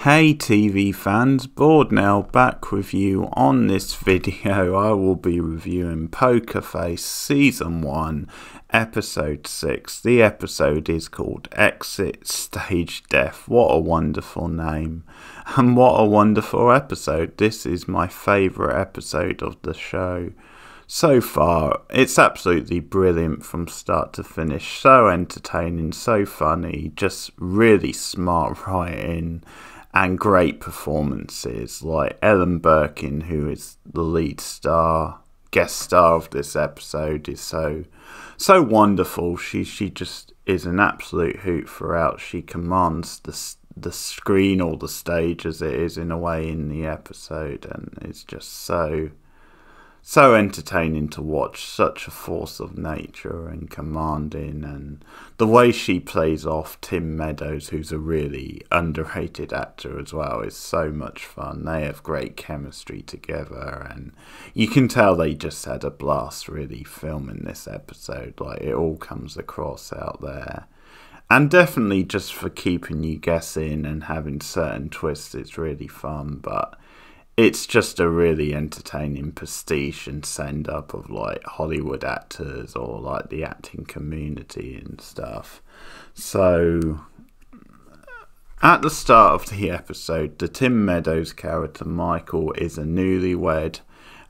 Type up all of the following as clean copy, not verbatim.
Hey TV fans, Bored now back with you. On this video I will be reviewing Poker Face Season 1 Episode 6. The episode is called Exit Stage Death. What a wonderful name and what a wonderful episode. This is my favourite episode of the show so far. It's absolutely brilliant from start to finish, so entertaining, so funny, just really smart writing and great performances. Like Ellen Birkin, who is the lead guest star of this episode, is so wonderful. She just is an absolute hoot throughout. She commands the screen or the stage as it is in a way in the episode, and it's just so entertaining to watch. Such a force of nature and commanding, and the way she plays off Tim Meadows, who's a really underrated actor as well, is so much fun. They have great chemistry together, and you can tell they just had a blast really filming this episode. Like, it all comes across out there, and definitely just for keeping you guessing and having certain twists, it's really fun. But it's just a really entertaining pastiche and send up of like Hollywood actors or like the acting community and stuff. So at the start of the episode, the Tim Meadows character Michael is a newlywed,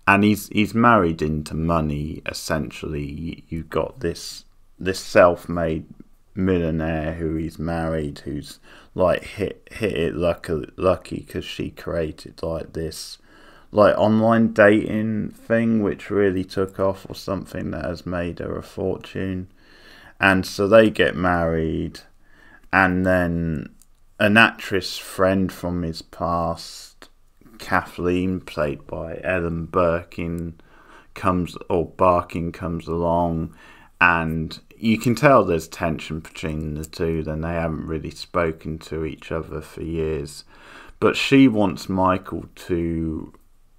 and he's married into money. Essentially, you've got this self-made millionaire who he's married, who's like hit it lucky because she created like this like online dating thing which really took off, or something that has made her a fortune. And so they get married, and then an actress friend from his past, Kathleen, played by Ellen Birkin, comes along, and you can tell there's tension between the two. Then they haven't really spoken to each other for years, but she wants Michael to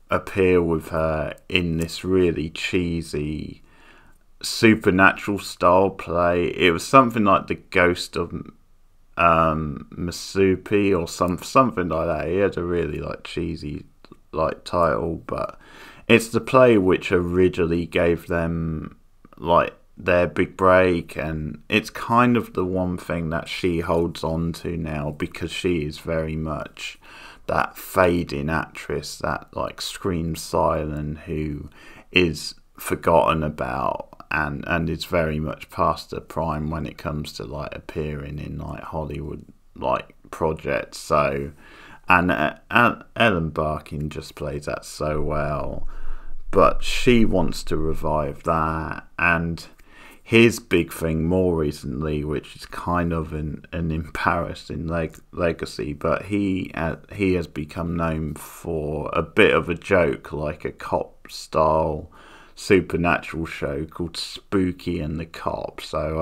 appear with her in this really cheesy supernatural style play. It was something like The Ghost of Masupi or something like that. He had a really like cheesy like title, but it's the play which originally gave them like their big break, and it's kind of the one thing that she holds on to now, because she is very much that fading actress that like screams silent, who is forgotten about and is very much past her prime when it comes to like appearing in like Hollywood like projects. So and Ellen Barkin just plays that so well, but she wants to revive that. And his big thing more recently, which is kind of an embarrassing legacy, but he has become known for a bit of a joke, like a cop style supernatural show called Spooky and the Cop. So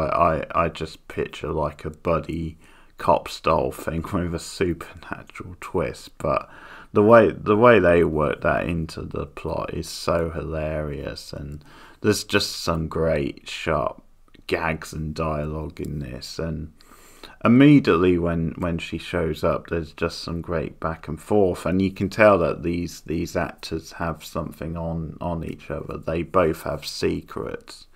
I just picture like a buddy cop style thing with a supernatural twist, but the way they work that into the plot is so hilarious, and there's just some great sharp gags and dialogue in this. And immediately when she shows up, there's just some great back and forth, and you can tell that these actors have something on each other. They both have secrets.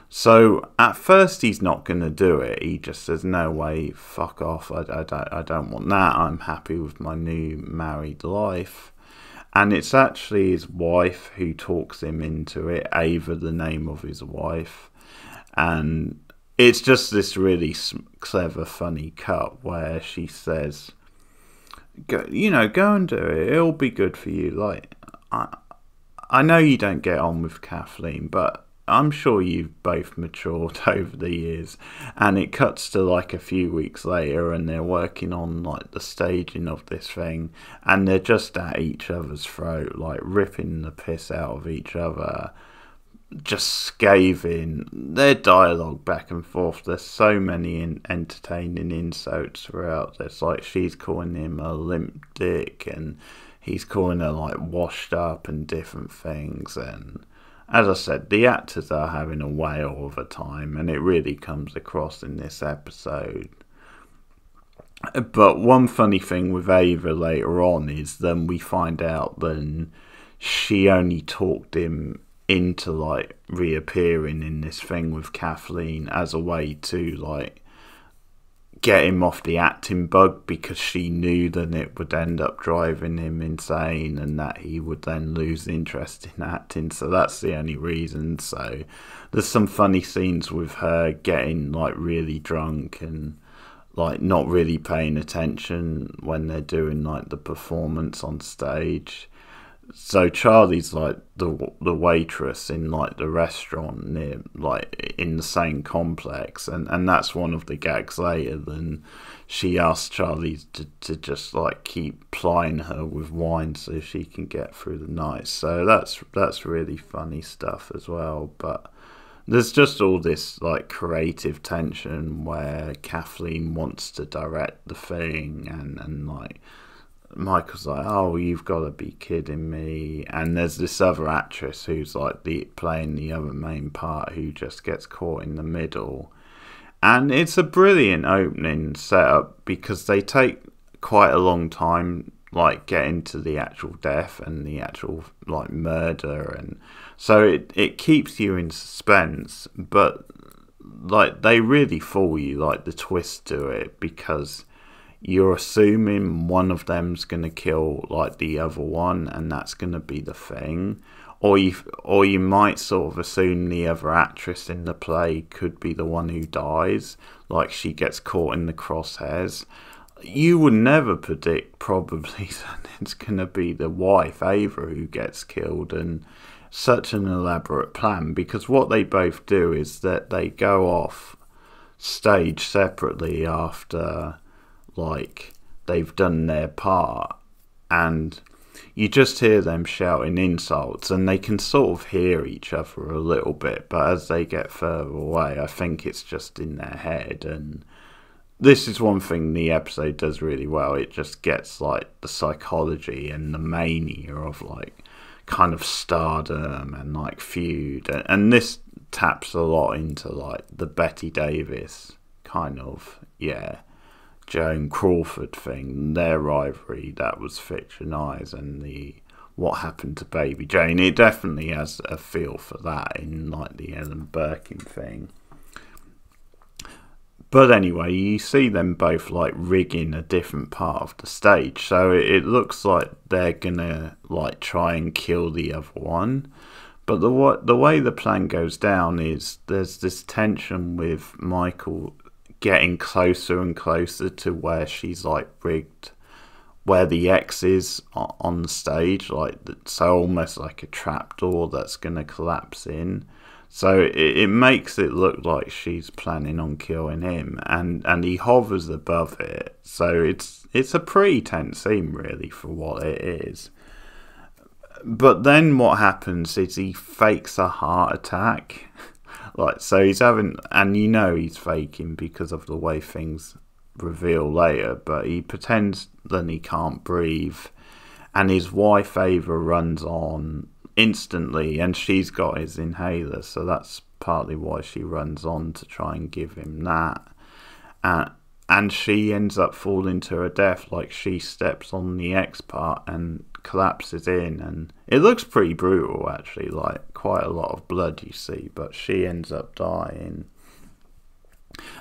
So at first he's not going to do it. He just says, no way, fuck off, I don't want that, I'm happy with my new married life. And it's actually his wife who talks him into it, Ava, the name of his wife. And it's just this really clever, funny cut where she says, go and do it, it'll be good for you. Like, I know you don't get on with Kathleen, but I'm sure you've both matured over the years. And it cuts to like a few weeks later, and they're working on like the staging of this thing, and they're just at each other's throat, like ripping the piss out of each other, just scathing. Their dialogue back and forth, there's so many entertaining insults throughout this. Like, she's calling him a limp dick, and he's calling her like washed up and different things. And as I said, the actors are having a whale of a time, and it really comes across in this episode. But one funny thing with Ava later on is then we find out then she only talked him into like reappearing in this thing with Kathleen as a way to like get him off the acting bug, because she knew that it would end up driving him insane and that he would then lose interest in acting. So that's the only reason. So there's some funny scenes with her getting like really drunk and like not really paying attention when they're doing like the performance on stage. So Charlie's like the waitress in like the restaurant near, like in the same complex, and that's one of the gags later. Then she asks Charlie to just like keep plying her with wine so she can get through the night. So that's really funny stuff as well. But there's just all this like creative tension where Kathleen wants to direct the thing, and like Michael's like, oh, you've got to be kidding me. And there's this other actress who's like playing the other main part, who just gets caught in the middle. And it's a brilliant opening setup because they take quite a long time like getting to the actual death and the actual like murder, and so it keeps you in suspense, but like they really fool you, like the twist to it, because you're assuming one of them's going to kill like the other one, and that's going to be the thing. Or you might sort of assume the other actress in the play could be the one who dies, like she gets caught in the crosshairs. You would never predict probably that it's going to be the wife, Ava, who gets killed. And such an elaborate plan, because what they both do is that they go off stage separately after like they've done their part, and you just hear them shouting insults, and they can sort of hear each other a little bit, but as they get further away, I think it's just in their head. And this is one thing the episode does really well. It just gets like the psychology and the mania of like kind of stardom and like feud, and this taps a lot into like the Betty Davis kind of Joan Crawford thing, their rivalry that was fictionalised, and the what happened to Baby Jane. It definitely has a feel for that in like the Ellen Birkin thing. But anyway, you see them both like rigging a different part of the stage, so it looks like they're gonna like try and kill the other one. But the way the plan goes down is there's this tension with Michael getting closer and closer to where she's like rigged, where the X is on the stage, like so almost like a trapdoor that's gonna collapse in. So it makes it look like she's planning on killing him, and he hovers above it. So it's a pretty tense scene really for what it is. But then what happens is he fakes a heart attack. Like, so he's having, and you know he's faking because of the way things reveal later, but he pretends that he can't breathe, and his wife Ava runs on instantly, and she's got his inhaler, so that's partly why she runs on to try and give him that. And she ends up falling to her death, like she steps on the X part and collapses in, and it looks pretty brutal actually, like quite a lot of blood you see, but she ends up dying.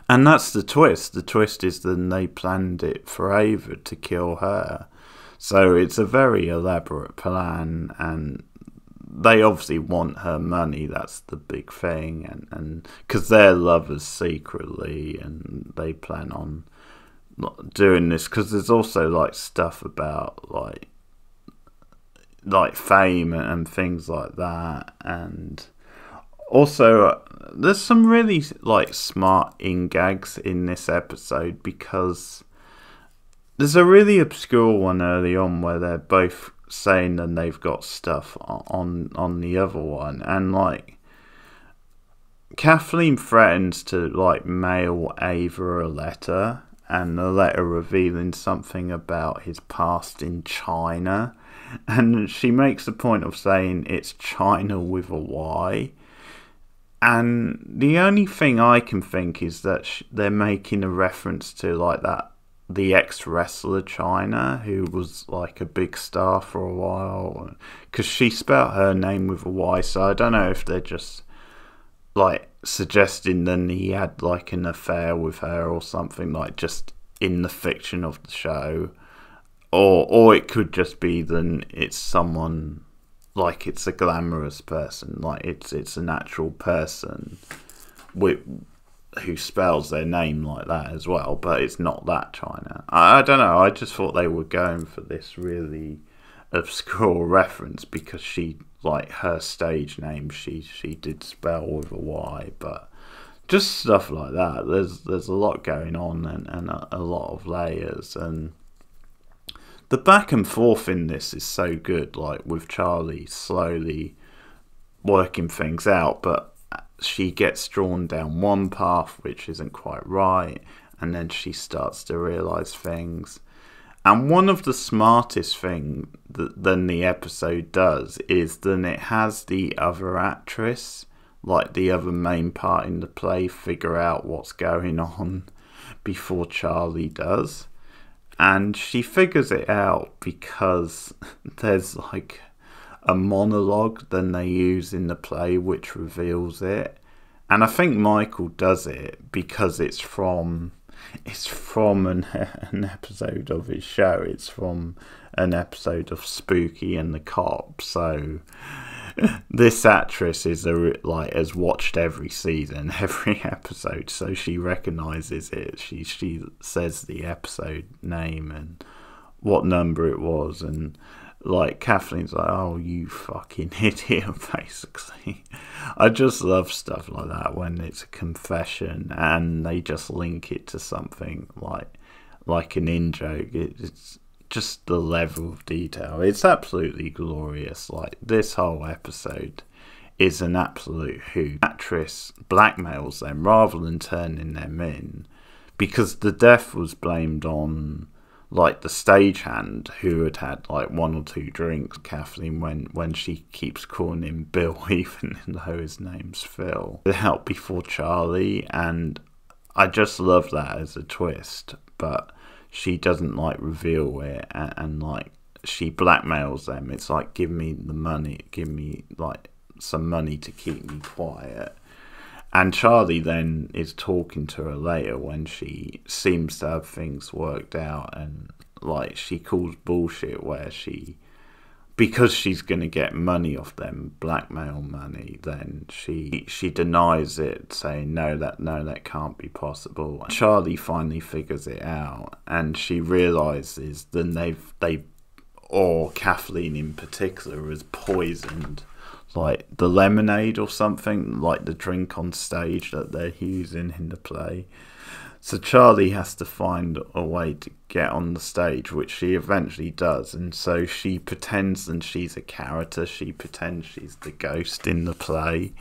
And that's the twist. The twist is that they planned it for Ava to kill her. So it's a very elaborate plan, and they obviously want her money. That's the big thing, and because they're lovers secretly, and they plan on doing this because there's also like stuff about like fame and things like that. And also there's some really like smart in-gags in this episode, because there's a really obscure one early on where they're both saying that they've got stuff on the other one, and like Kathleen threatens to like mail Ava a letter, and the letter revealing something about his past in China, and she makes the point of saying it's China with a Y. And the only thing I can think is that they're making a reference to like that the ex-wrestler China, who was like a big star for a while, because she spelt her name with a Y, so I don't know if they're just like suggesting that he had like an affair with her or something, like just in the fiction of the show, or it could just be that it's someone, like it's a glamorous person, like it's an actual person with who spells their name like that as well, but it's not that China. I don't know, I just thought they were going for this really obscure reference because she, like, her stage name, she did spell with a Y, but just stuff like that. There's a lot going on and a lot of layers, and the back and forth in this is so good, like with Charlie slowly working things out, but she gets drawn down one path which isn't quite right, and then she starts to realise things. And one of the smartest things than the episode does is then it has the other actress, like the other main part in the play, figure out what's going on before Charlie does. And she figures it out because there's like a monologue than they use in the play which reveals it. And I think Michael does it because it's from an episode of his show. It's from an episode of Spooky and the Cop. So this actress is has watched every season, every episode, so she recognises it. She says the episode name and what number it was, and like Kathleen's like, "Oh, you fucking idiot," basically. I just love stuff like that when it's a confession and they just link it to something like an in-joke. It's just the level of detail. It's absolutely glorious. Like, this whole episode is an absolute hoot. The actress blackmails them rather than turning them in, because the death was blamed on like the stagehand who had like one or two drinks. Kathleen, when she keeps calling him Bill even though his name's Phil, out before Charlie, and I just love that as a twist. But she doesn't like reveal it, and like she blackmails them. It's like, give me the money, give me like some money to keep me quiet. And Charlie then is talking to her later when she seems to have things worked out, and like she calls bullshit where because she's going to get money off them, blackmail money, then she denies it, saying no, that can't be possible. Charlie finally figures it out, and she realises then they or Kathleen in particular has poisoned like the lemonade or something, like the drink on stage that they're using in the play. So Charlie has to find a way to get on the stage, which she eventually does. And so she pretends that she's a character. She pretends she's the ghost in the play.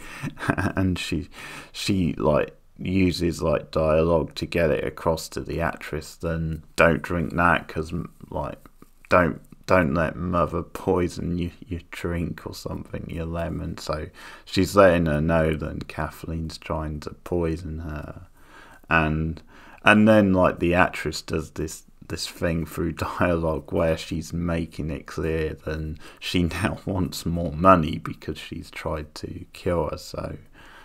And she like uses like dialogue to get it across to the actress. Then don't drink that because like don't let mother poison your drink or something, your lemon. So she's letting her know that Kathleen's trying to poison her. And then like the actress does this thing through dialogue where she's making it clear that she now wants more money because she's tried to kill her. So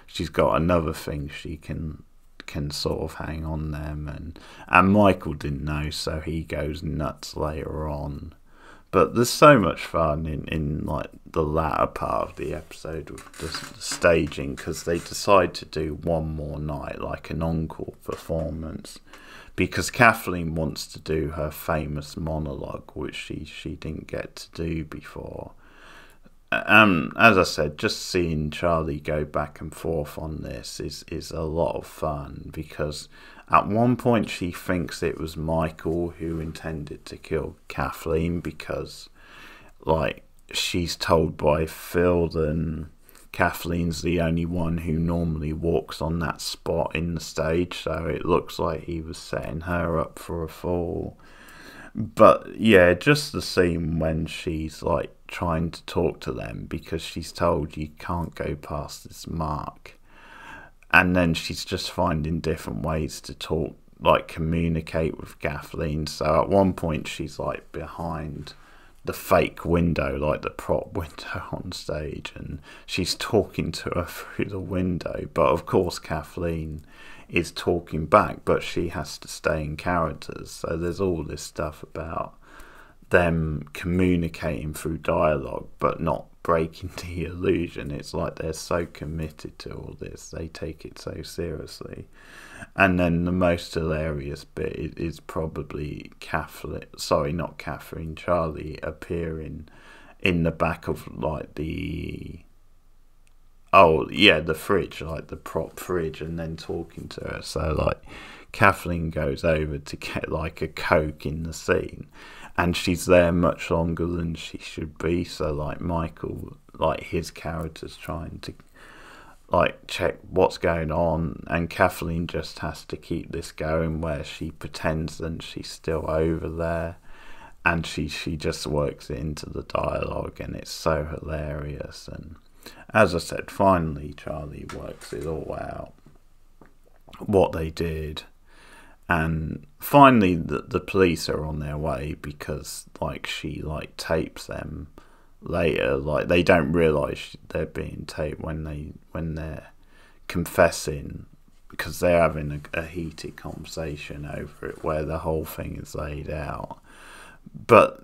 she's got another thing she can sort of hang on them. And Michael didn't know, so he goes nuts later on. But there's so much fun in like the latter part of the episode with the staging, because they decide to do one more night, like an encore performance, because Kathleen wants to do her famous monologue, which she didn't get to do before. As I said, just seeing Charlie go back and forth on this is a lot of fun, because at one point she thinks it was Michael who intended to kill Kathleen, because like she's told by Phil that Kathleen's the only one who normally walks on that spot in the stage, so it looks like he was setting her up for a fall. But yeah, just the scene when she's like trying to talk to them because she's told you can't go past this mark, and then she's just finding different ways to talk like communicate with Kathleen. So at one point she's like behind the fake window, like the prop window on stage, and she's talking to her through the window. But of course Kathleen is talking back, but she has to stay in characters. So there's all this stuff about them communicating through dialogue but not breaking the illusion. It's like they're so committed to all this, they take it so seriously. And then the most hilarious bit is probably Charlie appearing in the back of like the fridge, like the prop fridge, and then talking to her. So like Kathleen goes over to get like a Coke in the scene, and she's there much longer than she should be. So like Michael, like his character's trying to like check what's going on, and Kathleen just has to keep this going where she pretends that she's still over there, and she just works it into the dialogue, and it's so hilarious. And as I said, finally Charlie works it all out, what they did. And finally the police are on their way, because like she like tapes them later. Like they don't realise they're being taped when they're confessing, because they're having a heated conversation over it where the whole thing is laid out. But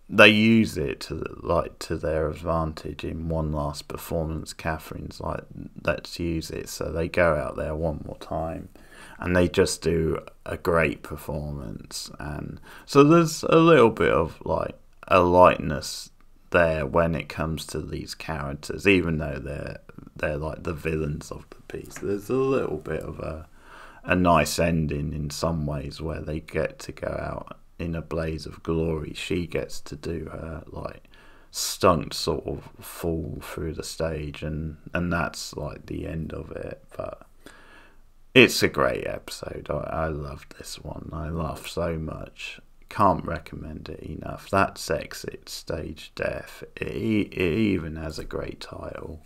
they use it to their advantage in one last performance. Catherine's like, let's use it. So they go out there one more time, and they just do a great performance. And so there's a little bit of like a lightness there when it comes to these characters, even though they're like the villains of the piece. There's a little bit of a nice ending in some ways, where they get to go out in a blaze of glory. She gets to do her like stunt sort of fall through the stage, and that's like the end of it. But it's a great episode. I love this one. I laugh so much. Can't recommend it enough. That's Exit Stage Death. It even has a great title.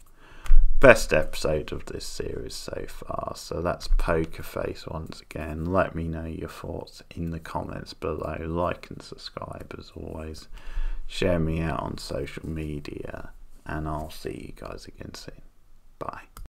Best episode of this series so far. So that's Poker Face once again. Let me know your thoughts in the comments below. Like and subscribe as always. Share me out on social media, and I'll see you guys again soon. Bye.